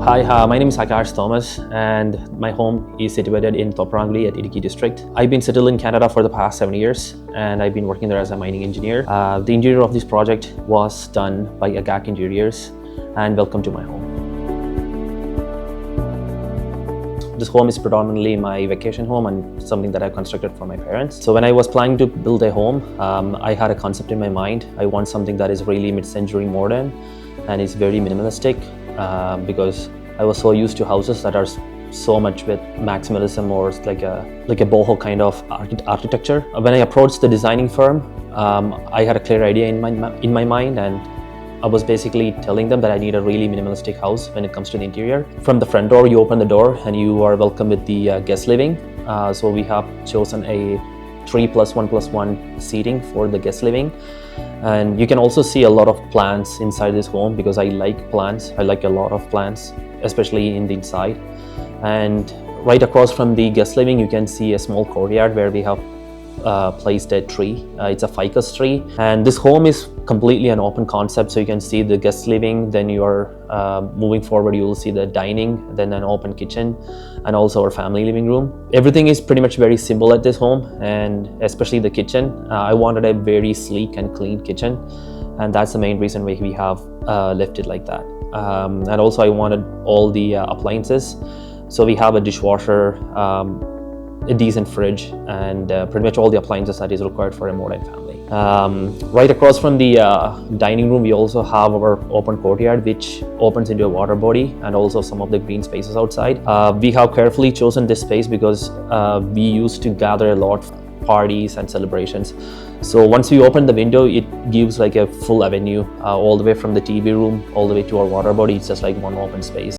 Hi, my name is Akash Thomas, and my home is situated in Toprangli at Idukki district. I've been settled in Canada for the past 7 years, and I've been working there as a mining engineer. The interior of this project was done by Agac Interiors, and welcome to my home. This home is predominantly my vacation home and something that I constructed for my parents. So when I was planning to build a home, I had a concept in my mind. I want something that is really mid-century modern and is very minimalistic because I was so used to houses that are so much with maximalism or like a boho kind of architecture. When I approached the designing firm, I had a clear idea in my mind, and I was basically telling them that I need a really minimalistic house when it comes to the interior. From the front door, you open the door and you are welcome with the guest living. So we have chosen a 3+1+1 seating for the guest living. And you can also see a lot of plants inside this home because I like plants. I like a lot of plants, especially in the inside. And right across from the guest living, you can see a small courtyard where we have placed a tree. It's a ficus tree, and this home is completely an open concept, so you can see the guest living, then you are moving forward, you will see the dining, then an open kitchen, and also our family living room. Everything is pretty much very simple at this home, and especially the kitchen. I wanted a very sleek and clean kitchen, and that's the main reason why we have left it like that. And also I wanted all the appliances, so we have a dishwasher, a decent fridge, and pretty much all the appliances that is required for a modern family. Right across from the dining room, we also have our open courtyard, which opens into a water body, and also some of the green spaces outside. We have carefully chosen this space because we used to gather a lot of parties and celebrations. So once we open the window, it gives like a full avenue all the way from the TV room all the way to our water body. It's just like one open space.